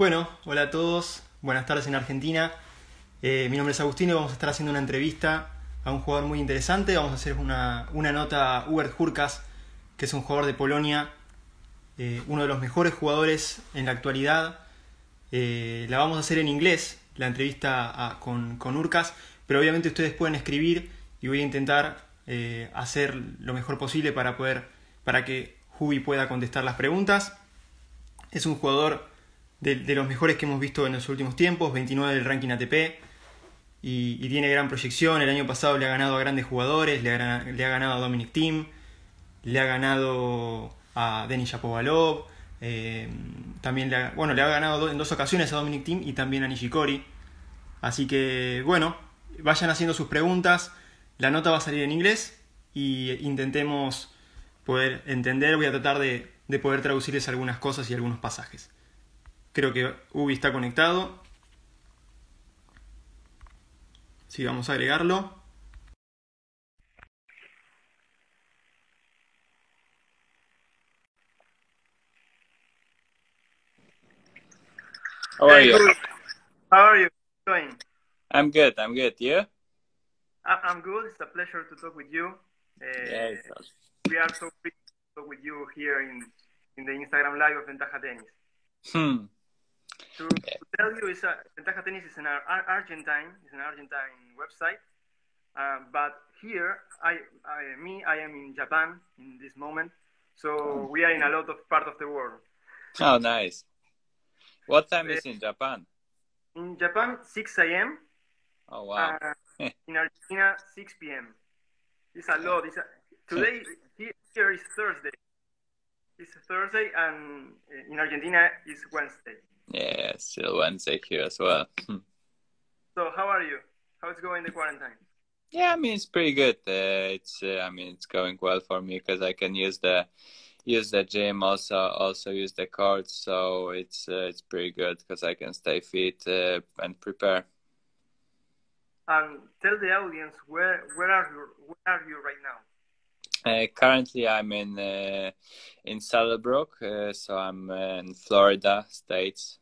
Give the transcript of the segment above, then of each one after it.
Bueno, hola a todos, buenas tardes en Argentina. Mi nombre es Agustino y vamos a estar haciendo una entrevista a un jugador muy interesante. Vamos a hacer una nota a Hubert Hurkacz, que es un jugador de Polonia, uno de los mejores jugadores en la actualidad. La vamos a hacer en inglés, la entrevista con Hurkacz, pero obviamente ustedes pueden escribir y voy a intentar hacer lo mejor posible para que Hubi pueda contestar las preguntas. Es un jugador de los mejores que hemos visto en los últimos tiempos, 29 del ranking ATP, y tiene gran proyección. El año pasado le ha ganado a grandes jugadores, le ha ganado a Dominic Thiem, le ha ganado a Denis Shapovalov, también le ha ganado en 2 ocasiones a Dominic Thiem y también a Nishikori. Así que bueno, vayan haciendo sus preguntas, la nota va a salir en inglés y intentemos poder entender. Voy a tratar de poder traducirles algunas cosas y algunos pasajes. Creo que Ubi está conectado. Sí, vamos a agregarlo. How are you? How are you doing? I'm good. I'm good. You? I'm good. It's a pleasure to talk with you. Yes. We are so pleased to talk with you here in the Instagram live of Ventaja Tenis. To tell you, Ventaja Tenis is an Argentine website, but here I am in Japan in this moment, so we are in a lot of part of the world. Oh, nice. What time is in Japan? In Japan, 6 a.m. Oh, wow. In Argentina, 6 p.m. It's a lot. Today here is Thursday. It's Thursday, and in Argentina it's Wednesday. Yeah, still Wednesday here as well. So how are you? How's going the quarantine? Yeah, I mean it's pretty good. It's going well for me because I can use the gym, also use the courts, so it's pretty good because I can stay fit and prepare. And tell the audience where are you right now? Currently, I'm in Saddlebrook, so I'm in Florida, States.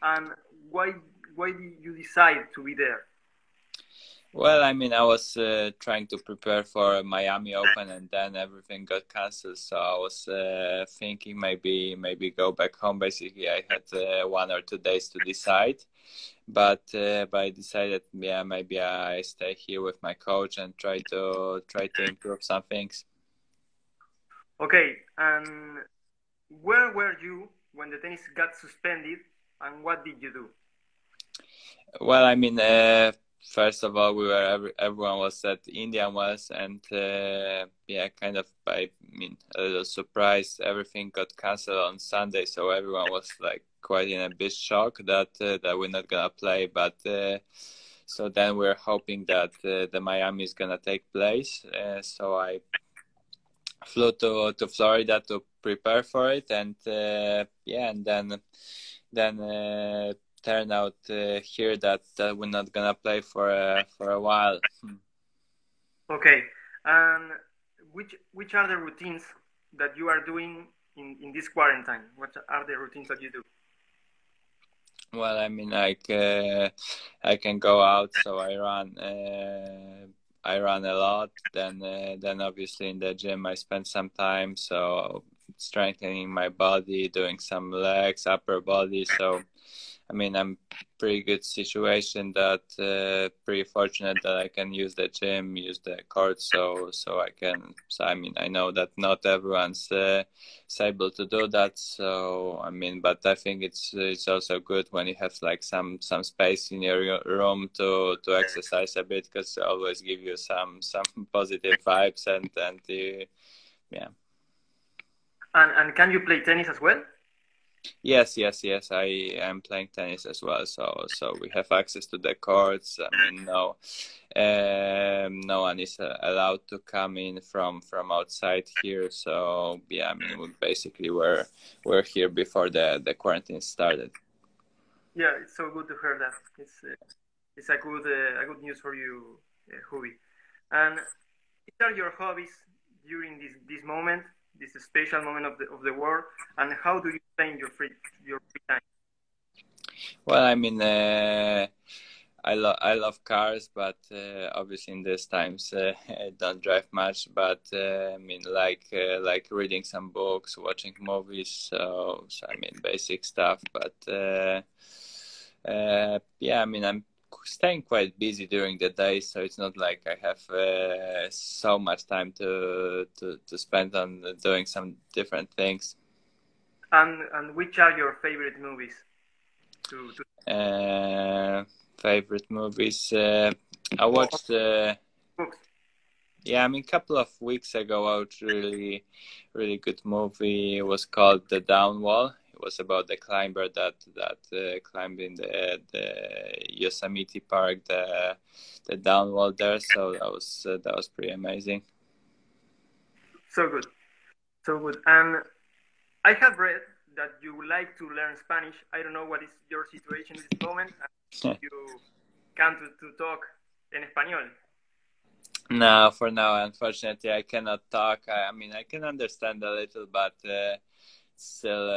And why did you decide to be there? Well, I mean, I was trying to prepare for Miami Open, and then everything got canceled. So I was thinking maybe go back home. Basically, I had 1 or 2 days to decide, but I decided, yeah, maybe I stay here with my coach and try to improve some things. Okay, and where were you when the tennis got suspended, and what did you do? Well, I mean, first of all, everyone was at Indian Wells, and kind of, I mean, a little surprised. Everything got canceled on Sunday, so everyone was like quite in a big shock that we're not gonna play. But so then we're hoping that the Miami is gonna take place. So I flew to Florida to prepare for it, and and then turned out here that we're not gonna play for a while. Okay, and which are the routines that you are doing in this quarantine? What are the routines that you do? Well, I mean, like I can go out, so I run a lot. Then obviously in the gym I spend some time, so strengthening my body, doing some legs, upper body. So I mean, I'm pretty good situation that pretty fortunate that I can use the gym, use the court, so I can. So I mean, I know that not everyone's able to do that. So I mean, but I think it's also good when you have like some space in your room to exercise a bit, because it always give you some positive vibes and yeah. And can you play tennis as well? Yes. I am playing tennis as well. So we have access to the courts. I mean, no one is allowed to come in from outside here. So yeah, I mean, we basically we're here before the quarantine started. Yeah, it's so good to hear that. It's a good news for you, Hubi. And what are your hobbies during this moment? this special moment of the world, and how do you spend your free time? Well, I mean, I love cars, but obviously in these times I don't drive much. But I mean, like reading some books, watching movies. So I mean, basic stuff. But yeah, I mean, I'm staying quite busy during the day, so it's not like I have so much time to spend on doing some different things. And which are your favorite movies? Favorite movies. I watched. Books. Yeah, I mean, a couple of weeks ago, I watched really good movie. It was called The Down Wall. It was about the climber that climbed in the Yosemite Park, the down wall there. So that was pretty amazing. So good, so good. And I have read that you would like to learn Spanish. I don't know what is your situation in this moment. You can to talk in español. No, for now, unfortunately, I cannot talk. I mean, I can understand a little, but still,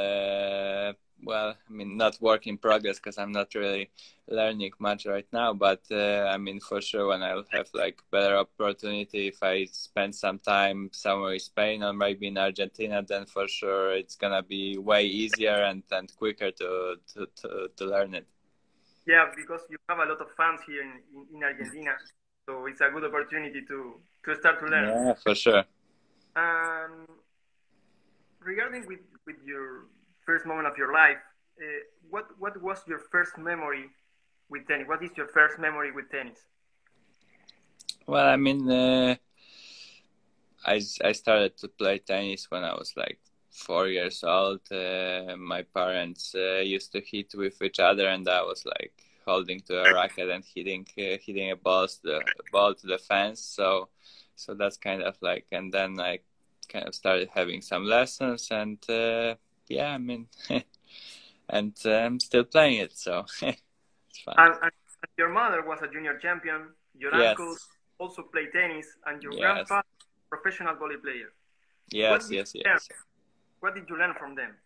well, I mean, not work in progress because I'm not really learning much right now. But I mean, for sure, when I'll have like better opportunity, if I spend some time somewhere in Spain or maybe in Argentina, then for sure it's gonna be way easier and quicker to learn it. Yeah, because you have a lot of fans here in Argentina, so it's a good opportunity to start to learn. Yeah, for sure. Regarding with your first moment of your life, what was your first memory with tennis? What is your first memory with tennis? Well, I mean, I started to play tennis when I was like 4 years old. My parents used to hit with each other, and I was like holding to a racket and hitting a ball to the fence. So that's kind of like, and then I kind of started having some lessons, and yeah, I mean, and I'm still playing it, so it's fun. And your mother was a junior champion. Your Yes. uncle also played tennis, and your Yes. grandfather, professional volley player. Yes. What did you learn from them?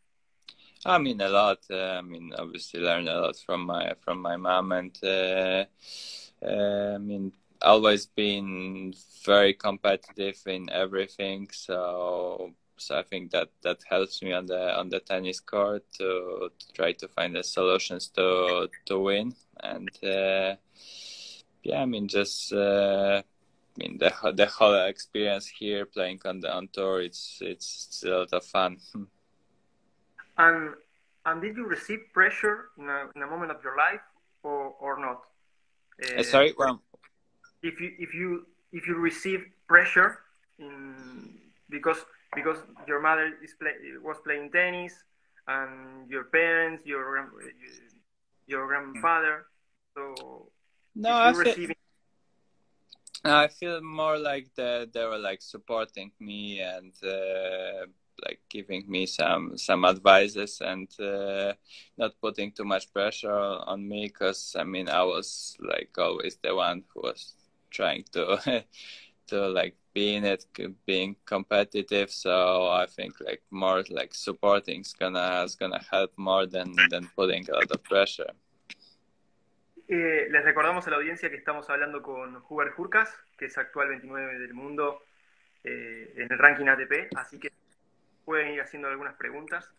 I mean, a lot. I mean, obviously, learned a lot from my mom, and I mean, always been very competitive in everything. So I think that helps me on the tennis court to try to find the solutions to win. And yeah, I mean, just I mean, the whole experience here playing on tour, it's a lot of fun. And did you receive pressure in a moment of your life or not? Sorry, well, if you receive pressure because your mother was playing tennis and your parents, your grandfather, so no, I feel more like they were like supporting me and like giving me some advices and not putting too much pressure on me, because I mean I was like always the one who was trying to to like being competitive. So I think like more like supporting is gonna help more than putting a lot of pressure. Les recordamos a la audiencia que estamos hablando con Hubert Hurkacz, que es actual 29 del mundo en el ranking ATP, así que pueden ir haciendo algunas preguntas.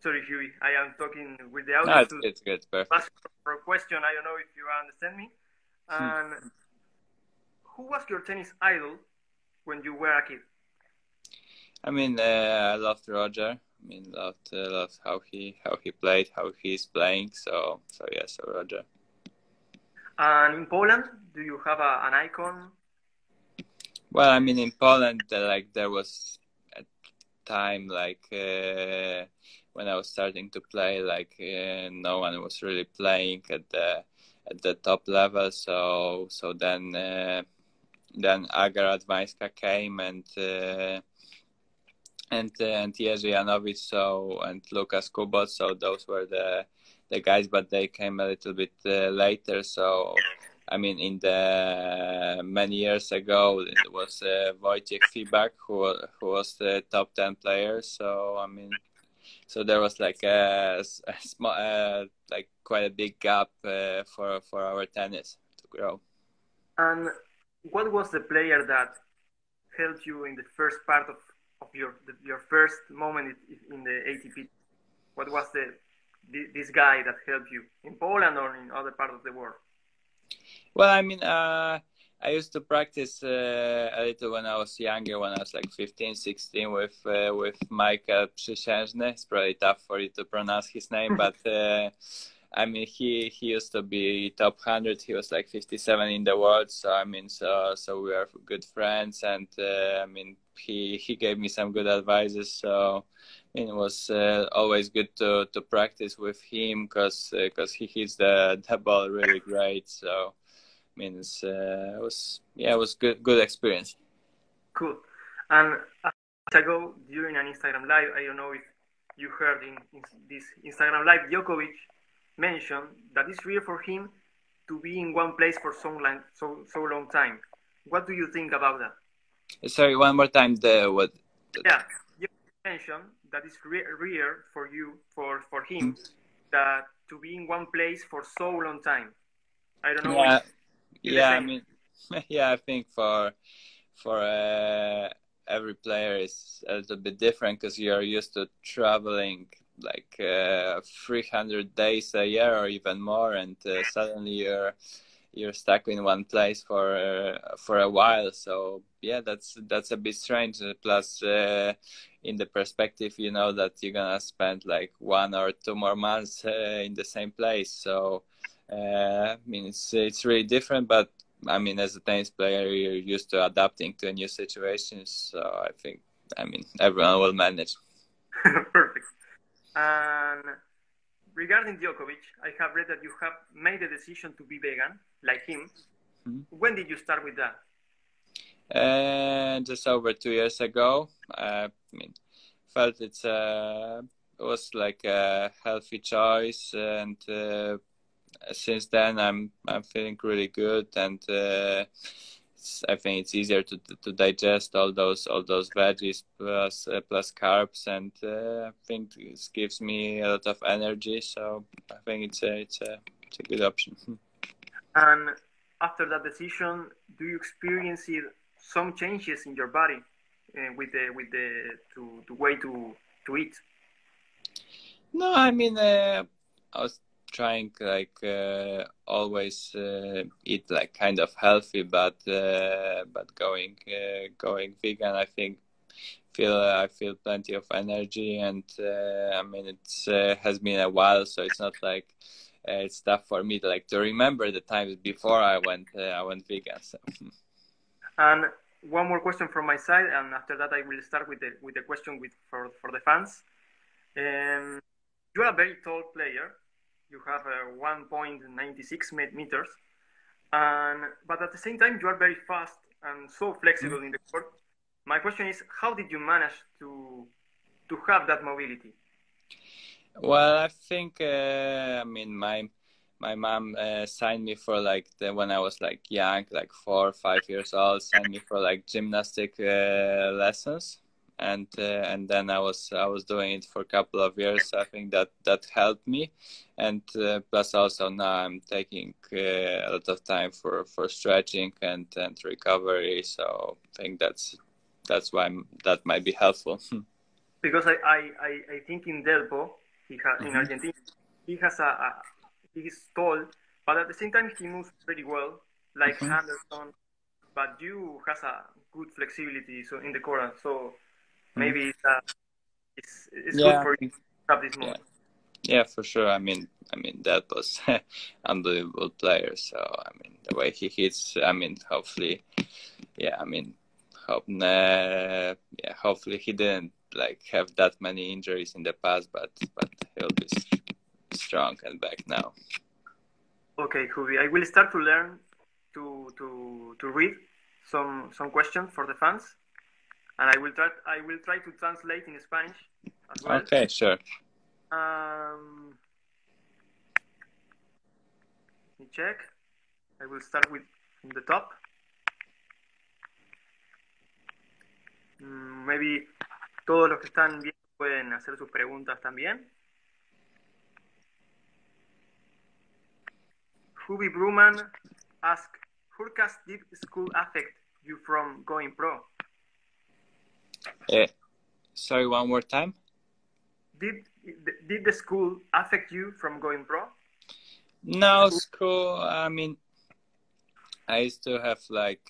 Sorry, Huey, I am talking with the audience. No, it's good, perfect. Ask for a question. I don't know if you understand me. And who was your tennis idol when you were a kid? I mean, I loved Roger. I mean, loved how he played, how he's playing. So yes, Roger. And in Poland, do you have an icon? Well, I mean, in Poland, like there was a time like when I was starting to play, like no one was really playing at the top level. So then Aga Radwańska came and Jerzy Janowicz, and Lukas Kubot. So those were the guys, but they came a little bit later. So I mean, in the many years ago, it was Wojciech Fibak who was the top 10 player. So I mean, so there was like a small, like quite a big gap for our tennis to grow. And what was the player that helped you in the first part of your first moment in the ATP? What was this guy that helped you in Poland or in other parts of the world? Well, I mean, I used to practice a little when I was younger, when I was like 15, 16 with Michael Przysiężny. It's probably tough for you to pronounce his name, but I mean, he used to be top 100. He was like 57 in the world. So I mean, so we are good friends, and I mean, he gave me some good advices. So I mean, it was always good to practice with him because he hits the ball really great. So I mean, it was good experience. Cool. And ago during an Instagram live, I don't know if you heard in this Instagram live, Djokovic mentioned that it's rare for him to be in one place for so long time. What do you think about that? Sorry, one more time. What? Yeah, you mentioned that it's rare for you for him that to be in one place for so long time. I don't know. Yeah, yeah. I mean, yeah. I think for every player is a little bit different because you're used to traveling like 300 days a year or even more, and suddenly you're stuck in one place for a while. So yeah, that's a bit strange. Plus, in the perspective, you know that you're gonna spend like 1 or 2 more months in the same place. So I mean, it's really different, but I mean, as a tennis player, you're used to adapting to new situations. So I think, I mean, everyone will manage. Perfect. And regarding Djokovic, I have read that you have made the decision to be vegan, like him. Mm-hmm. When did you start with that? Just over 2 years ago. I mean, felt it was like a healthy choice, and since then I'm feeling really good, and I think it's easier to digest all those veggies plus carbs, and I think this gives me a lot of energy. So I think it's a good option. And after that decision, do you experience some changes in your body with the way to eat? No, I mean I was trying like always eat like kind of healthy, but going vegan, I think I feel plenty of energy, and I mean it's has been a while, so it's not like it's tough for me to like to remember the times before I went vegan. So. And one more question from my side, and after that I will start with the question for the fans. You are a very tall player. You have 1.96 meters, but at the same time you are very fast and so flexible in the court. My question is, how did you manage to have that mobility? Well, I think I mean my mom signed me for like when I was like young, like 4 or 5 years old, signed me for like gymnastic lessons. And then I was doing it for a couple of years. I think that helped me, and plus also now I'm taking a lot of time for stretching and recovery. So I think that's why that might be helpful. Because I think in Delpo, in Argentina, he is tall, but at the same time he moves pretty well, like Anderson. But you has a good flexibility in the court, so. Maybe it's good for you to have this moment. Yeah, for sure. I mean that was unbelievable player. So I mean the way he hits. I mean hopefully, hopefully he didn't like have that many injuries in the past, but he'll be strong and back now. Okay, Hubi, I will start to learn to read some questions for the fans. And I will try to translate in Spanish as well. Okay, sure. Let me check. I will start with from the top. Maybe todos los que están viendo pueden hacer sus preguntas también. Hubie Bruman asked, Hurkacz, did school affect you from going pro? Sorry, one more time. Did the school affect you from going pro? No, school. I mean, I used to have like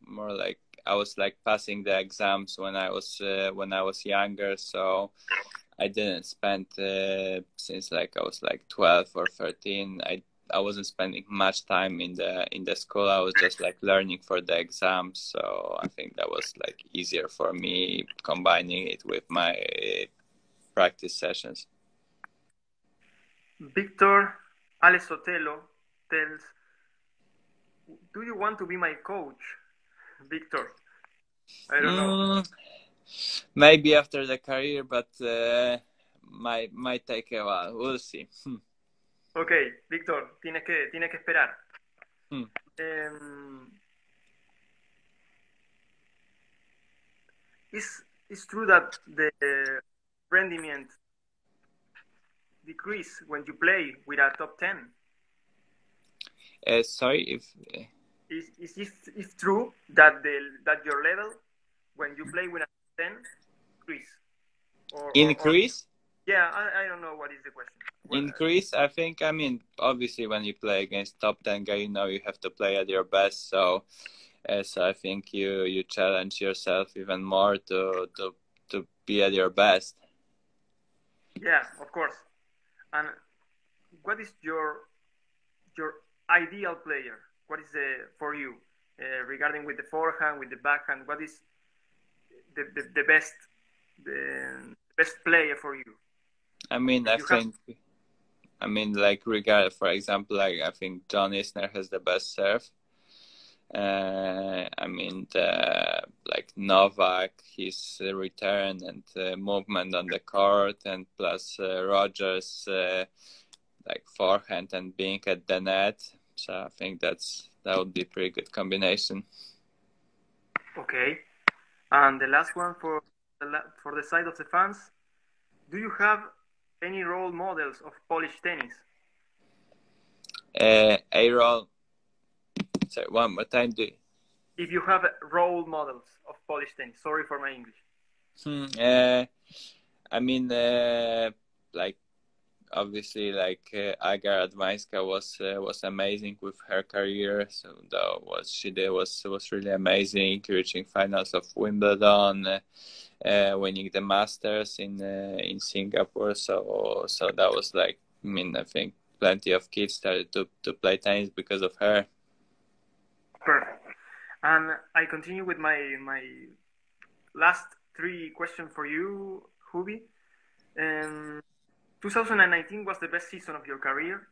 more like I was like passing the exams when I was younger, so I didn't spend since like I was like 12 or 13. I wasn't spending much time in the school. I was just like learning for the exams, so I think that was like easier for me combining it with my practice sessions. Victor Alessotelo tells, do you want to be my coach, Victor? I don't know. Maybe after the career, but might take a while. We'll see. Okay, Victor, tienes que esperar. It's true that the rendiment decrease when you play with a top 10. Sorry, if it's true that your level when you play with a top 10 increase. Yeah, I don't know what is the question. Increase, I think. I mean, obviously, when you play against top 10 guy, you have to play at your best. So I think you challenge yourself even more to be at your best. Yeah, of course. And what is your ideal player? What is for you regarding with the forehand, with the backhand? What is the best player for you? I mean, like for example, like I think John Isner has the best serve. I mean, like Novak, his return and movement on the court, and plus Rogers, like forehand and being at the net. So I think that would be a pretty good combination. Okay, and the last one for the side of the fans, do you have any role models of Polish tennis? A role. Sorry, one more time. If you have role models of Polish tennis. Sorry for my English. I mean, like obviously, like Aga Radwańska was amazing with her career. So what she did was really amazing, reaching finals of Wimbledon, winning the Masters in Singapore. So that was like, I mean, I think plenty of kids started to play tennis because of her. Perfect. And I continue with my last 3 questions for you, Hubie. 2019 was the best season of your career.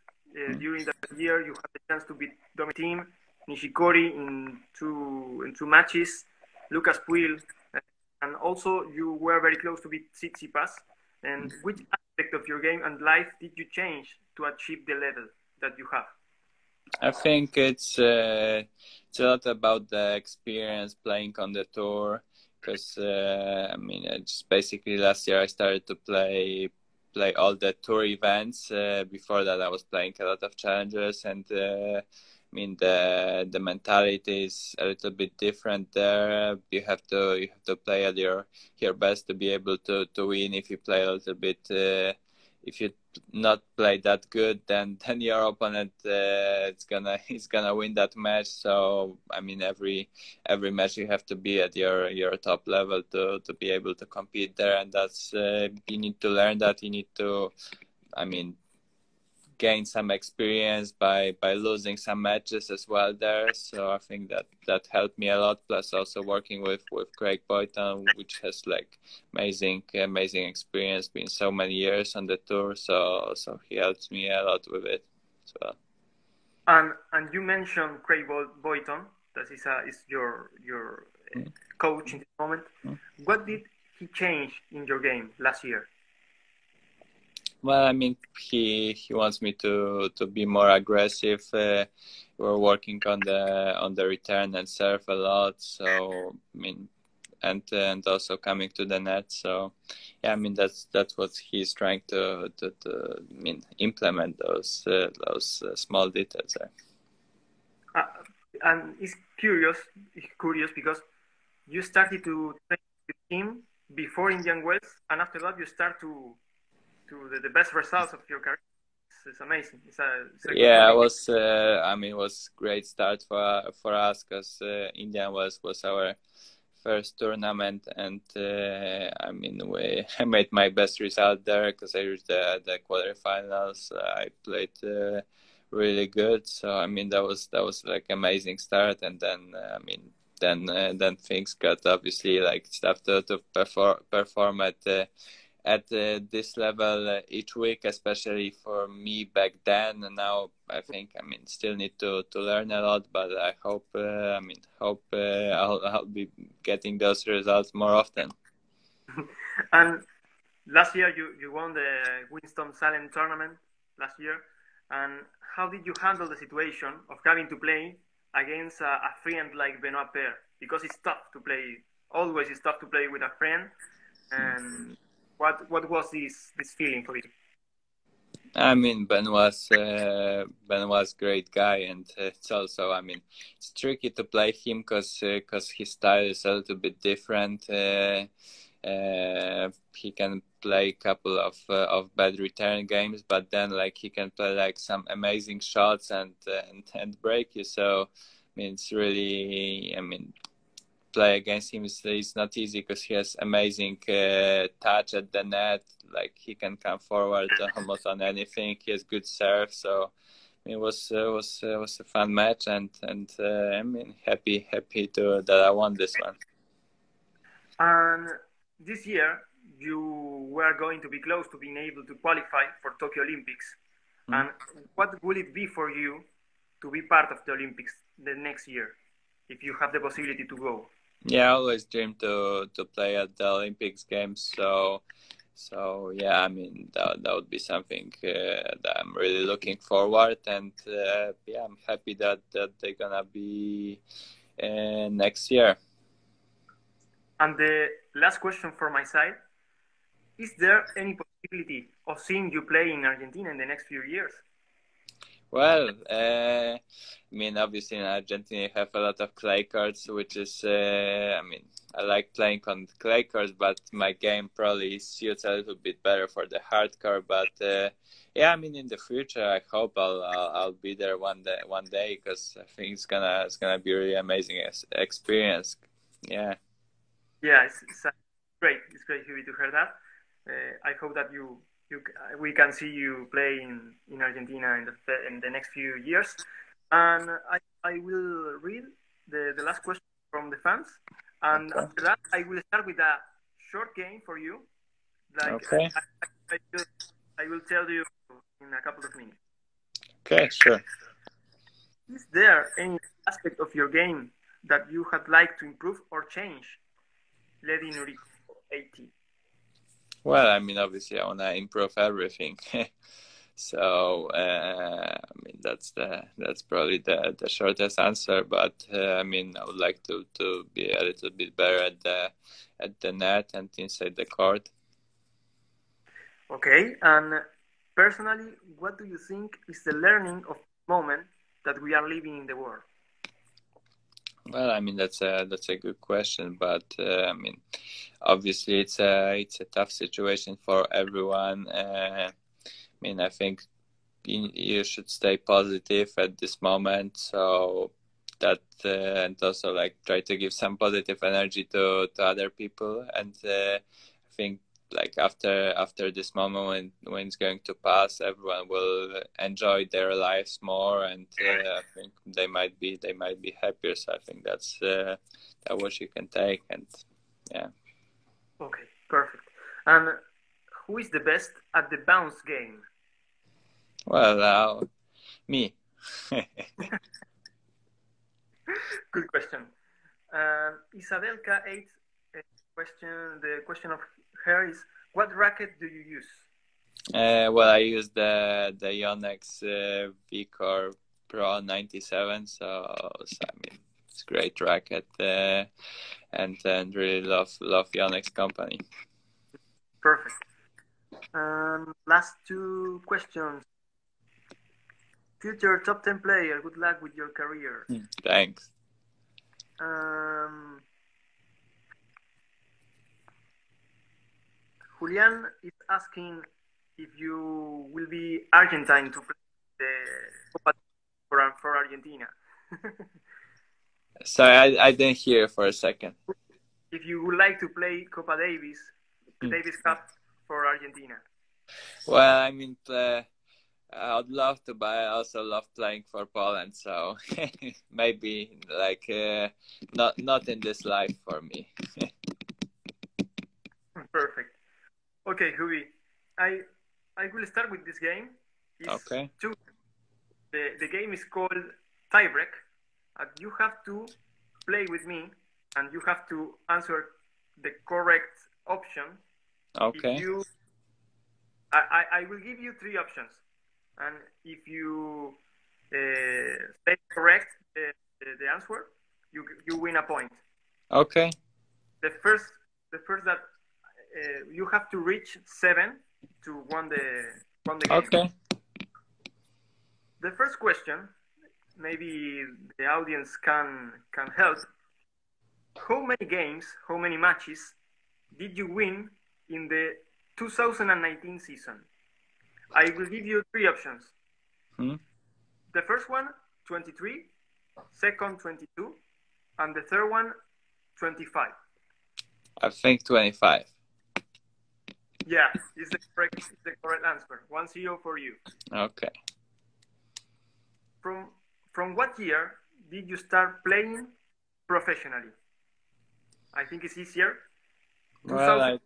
During that year, you had the chance to beat Dominic Thiem, Nishikori in two matches, Lucas Puil, and also you were very close to beat Tsitsipas. And which aspect of your game and life did you change to achieve the level that you have? I think it's a lot about the experience playing on the tour, because I mean, it's basically last year I started to play all the tour events. Before that, I was playing a lot of challengers, and I mean the mentality is a little bit different there. You have to play at your best to be able to win. If you play a little bit, if you not play that good, then your opponent is gonna win that match. So I mean, every match you have to be at your top level to be able to compete there, and that's you need to learn that. You need to, I mean, gain some experience by losing some matches as well there. So I think that helped me a lot. Plus also working with Craig Boyton, which has like amazing experience, been so many years on the tour. So he helps me a lot with it as well. And you mentioned Craig Boyton, that is your coach in this moment. What did he change in your game last year? Well, I mean, he wants me to be more aggressive. We're working on the return and serve a lot. So I mean, and also coming to the net. So yeah, I mean that's what he's trying to I mean implement those small details there. And it's curious because you started to train with him before Indian Wells, and after that you start to the best results of your career. It's amazing. It's a good Yeah, it combination. was. I mean, it was great start for us because India was our first tournament, and I mean, I made my best result there because I reached the quarterfinals. I played really good, so I mean that was like amazing start, and then I mean then things got obviously like stuff to perform at this level each week, especially for me back then. And now I think I mean still need to learn a lot, but I hope I'll be getting those results more often. And last year you won the Winston-Salem tournament last year. And how did you handle the situation of having to play against a friend like Benoit Paire? Because it's tough to play. Always it's tough to play with a friend. And what was this feeling for you? I mean, Ben was great guy, and it's also I mean it's tricky to play him because his style is a little bit different. He can play a couple of bad return games, but then like he can play like some amazing shots and break you. So I mean it's really I mean play against him is not easy because he has amazing touch at the net. Like he can come forward almost on anything. He has good serve, so it was a fun match, and I mean happy to that I won this one. And this year you were going to be close to being able to qualify for Tokyo Olympics. And what will it be for you to be part of the Olympics the next year, if you have the possibility to go? Yeah, I always dreamed to play at the Olympics games. So yeah, I mean that would be something that I'm really looking forward, and yeah, I'm happy that they're gonna be next year. And the last question from my side: is there any possibility of seeing you play in Argentina in the next few years? Well, I mean, obviously in Argentina you have a lot of clay courts, which is, I mean, I like playing on clay courts, but my game probably suits a little bit better for the hard court. But yeah, I mean, in the future, I hope I'll be there one day, because I think it's gonna be a really amazing experience. Yeah. Yeah, it's great. It's great to hear that. I hope that we can see you play in Argentina in the next few years. And I will read the last question from the fans. And Okay. after that, I will start with a short game for you. Like Okay. I will tell you in a couple of minutes. Okay. Sure. Is there any aspect of your game that you had liked to improve or change, leading Rico 80? Well, I mean, obviously, I want to improve everything. So, I mean, that's probably the shortest answer. But I mean, I would like to be a little bit better at the net and inside the court. Okay, and personally, what do you think is the learning of the moment that we are living in the world? Well, I mean, that's a good question, but I mean, obviously, it's a tough situation for everyone. I mean, I think you should stay positive at this moment, so that and also like try to give some positive energy to other people, and I think like after this moment when it's going to pass, everyone will enjoy their lives more, and I think they might be happier. So I think that's what you can take, and yeah. Okay, perfect. And who is the best at the bounce game? Well, me. Good question. Isabelka 8 question. The question of her is, what racket do you use? Well, I use the Yonex V-Core Pro 97, so I mean it's a great racket, and really love Yonex company. Perfect. Last two questions. Future top 10 player, good luck with your career. Thanks. Julian is asking if you will be Argentine to play the Copa for Argentina. Sorry, I didn't hear for a second. If you would like to play Copa Davis, Davis Cup for Argentina. Well, I mean, I'd love to, but I also love playing for Poland. So maybe like not in this life for me. Perfect. Okay, Hubi, I will start with this game. Okay. The game is called Tiebreak, and you have to play with me, and you have to answer the correct option. Okay. I will give you three options, and if you say correct the answer, you win a point. Okay. The first that you have to reach 7 to win the game. Okay. The first question, maybe the audience can help. How many games, how many matches did you win in the 2019 season? I will give you three options. The first one, 23, second, 22, and the third one, 25. I think 25. Yeah, it's the correct answer. 1-0 for you. Okay. From what year did you start playing professionally? I think it's easier. Well,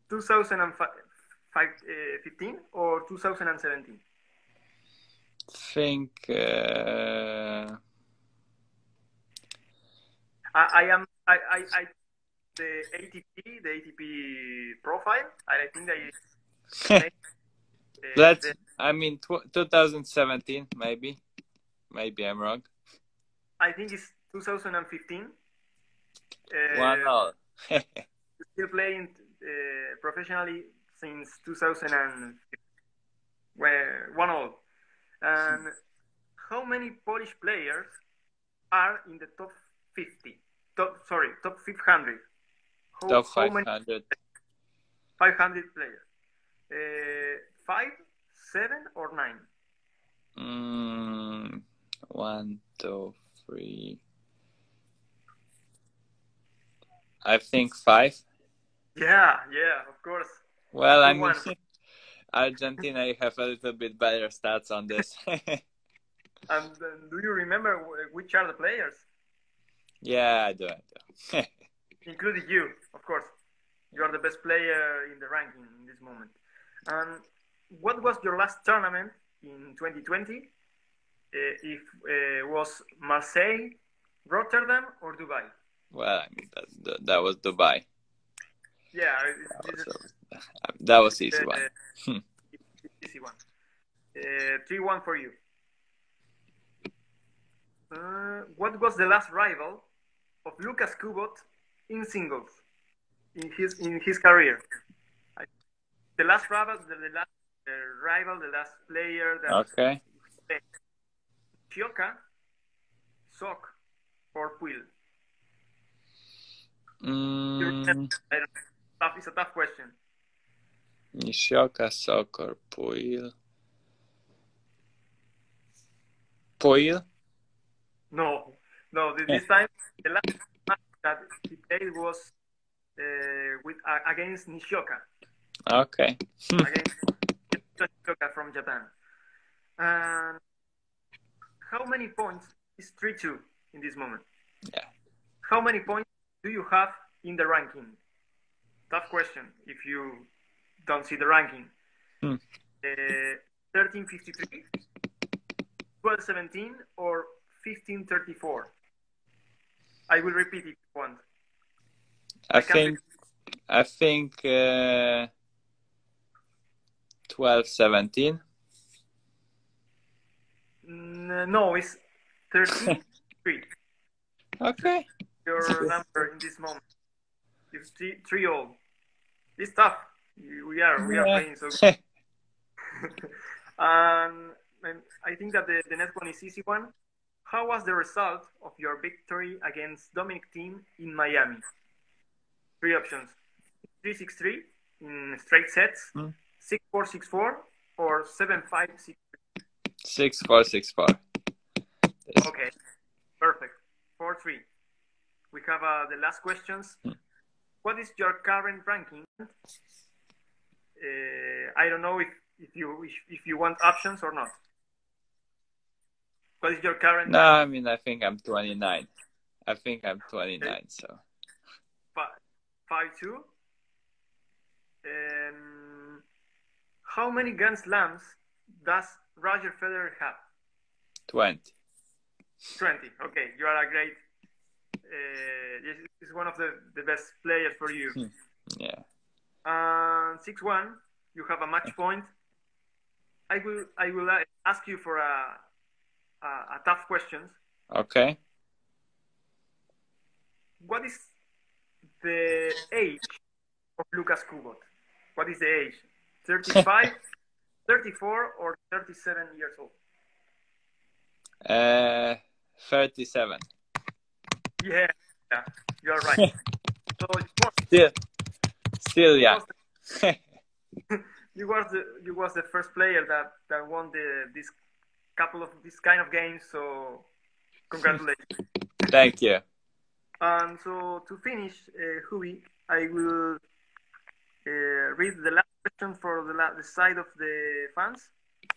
2015 or 2017? Think the ATP profile. I think I mean 2017 maybe I'm wrong. I think it's 2015. Wow. Still playing professionally since 2015. Where 1-1. And how many Polish players are in the top 50? Top 500. Top 500. 500 players. 5, 7, or 9? 1, 2, 3. I think 5. Yeah, of course. Well, I mean, Argentina, you have a little bit better stats on this. And do you remember which are the players? Yeah, I do. Including you, of course. You are the best player in the ranking in this moment. And what was your last tournament in 2020? If was Marseille, Rotterdam, or Dubai? Well, I mean, that was Dubai. Yeah, that was easy one. Easy one. 3-1 for you. What was the last rival of Lucas Kubot in singles in his career? The last rival, the last player. Okay. Nishioka, Sok, or Puil? It's a tough question. Nishioka, Sok, or Puil? Puil? No. This time the last match that he played was against Nishioka. Okay. Against Nishioka from Japan. And how many points is 3-2 in this moment? Yeah. How many points do you have in the ranking? Tough question if you don't see the ranking. 1353, 1217, or 1534? I will repeat it if you want. I think 12, 17. No, it's 13, 3. Okay. Your number in this moment. It's 3 old. It's tough. We are playing so good. And I think that the next one is easy one. How was the result of your victory against Dominic Thiem in Miami? 3 options: 3-6-3 in straight sets, 6-4, 6-4, or 7-5, 6. 6-4, 6-4. Okay, perfect. 4-3. We have the last questions. What is your current ranking? I don't know if you want options or not. What is your current? No, I mean, I think I'm 29. I think I'm 29. Okay. So 5-2. How many Grand Slams does Roger Federer have? 20. 20. Okay, you are a great. He's one of the best players for you. Yeah. 6-1. You have a match point. I will ask you for a tough questions. Okay. What is the age of Lucas Kubot? What is the age? 35, 34, or 37 years old? 37. Yeah, you're right. Still, yeah. You was the first player that won this kind of games. So congratulations. Thank you. And so to finish, Hubi, I will read the last question for the side of the fans.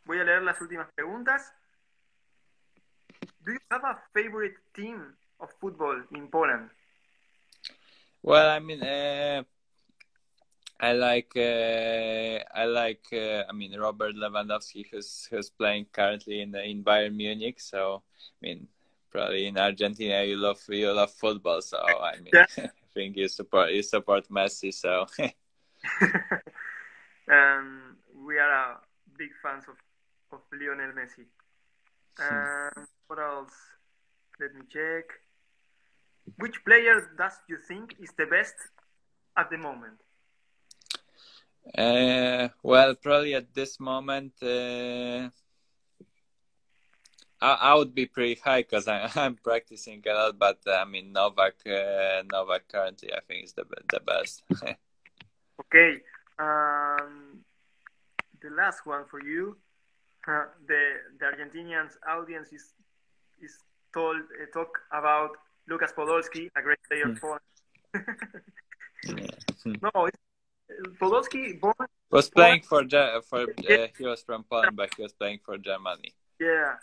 Voy a leer las últimas preguntas. Do you have a favorite team of football in Poland? Well, I mean, I like Robert Lewandowski, who's playing currently in Bayern Munich. So, I mean, probably in Argentina you love football. So, I mean, yeah. I think you support Messi. So, we are big fans of Lionel Messi. What else? Let me check. Which player does you think is the best at the moment? Well, probably at this moment, I would be pretty high because I'm practicing a lot. But I mean, Novak currently I think is the best. Okay, the last one for you. The Argentinian audience is talk about Lucas Podolski, a great player for. No, Podolski was playing for he was from Poland, but he was playing for Germany. Yeah,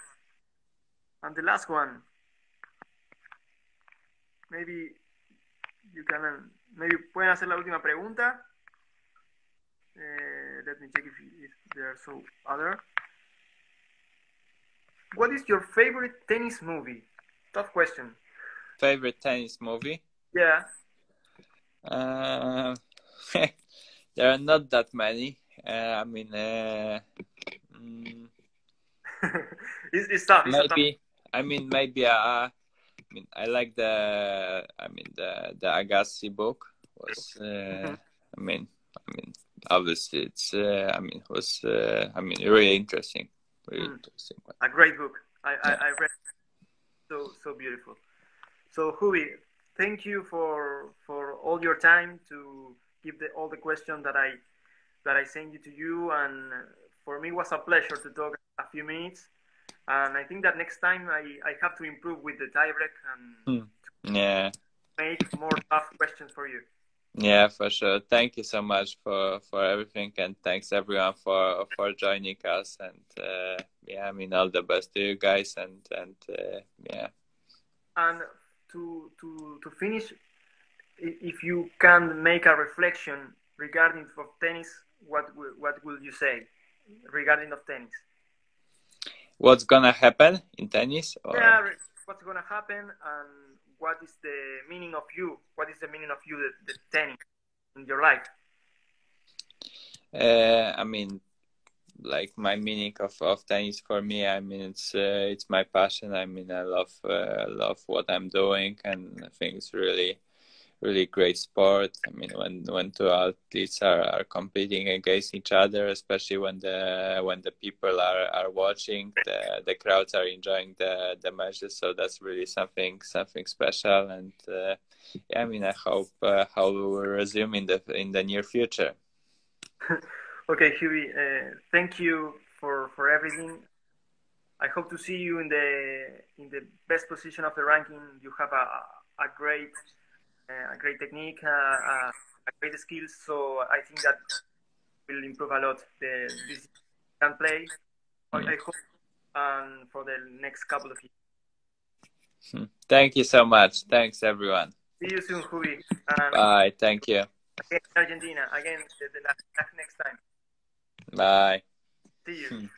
and the last one. Maybe pueden hacer la última pregunta. Let me check if there are so other. What is your favorite tennis movie? Tough question. Favorite tennis movie? Yeah. There are not that many. I mean, it's tough. Maybe. I mean, maybe. I like the Agassi book. Was obviously it's. Was really interesting. Really interesting. A great book. I read it. So beautiful. So Hubi, thank you for all your time to give all the questions that I sent to you, and for me it was a pleasure to talk a few minutes. And I think that next time I have to improve with the tiebreak and make more tough questions for you. Yeah, for sure. Thank you so much for everything, and thanks everyone for joining us. And all the best to you guys. And yeah. And to finish, if you can make a reflection regarding of tennis, what will you say regarding of tennis? What's gonna happen in tennis? Or? Yeah, what's gonna happen, and what is the meaning of you? What is the meaning of you, the tennis in your life? like my meaning of tennis for me. I mean, it's my passion. I mean, I love what I'm doing, and I think it's really great sport. I mean, when two athletes are competing against each other, especially when the people are watching, the crowds are enjoying the matches. So that's really something special. And yeah, I mean, I hope how we will resume in the near future. Okay, Hughie, thank you for everything. I hope to see you in the best position of the ranking. You have a great technique, a great skills. So I think that will improve a lot. This can play. I hope for the next couple of years. Thank you so much. Thanks, everyone. See you soon, Hubi. Bye. Thank you. Again, Argentina. Again, the next time. Bye. See you.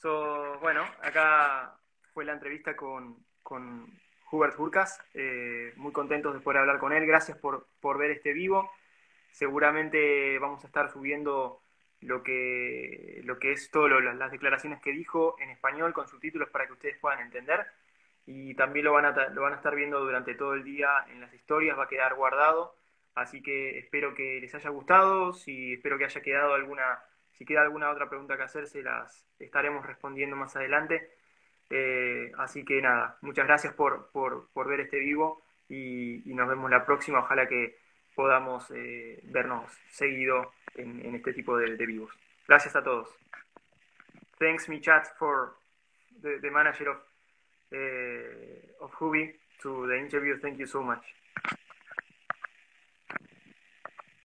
So, bueno, acá fue la entrevista con Hubert Hurkacz. Muy contentos de poder hablar con él. Gracias por ver este vivo. Seguramente vamos a estar subiendo lo que es todo las declaraciones que dijo en español con subtítulos para que ustedes puedan entender. Y también lo van a estar viendo durante todo el día en las historias, va a quedar guardado. Así que espero que les haya gustado. Espero que haya quedado si queda alguna otra pregunta que hacer, se las estaremos respondiendo más adelante. Así que nada, muchas gracias por ver este vivo y nos vemos la próxima. Ojalá que podamos vernos seguido en este tipo de vivos. Gracias a todos. Thanks, me chat, for the manager of Hubi to the interview. Thank you so much.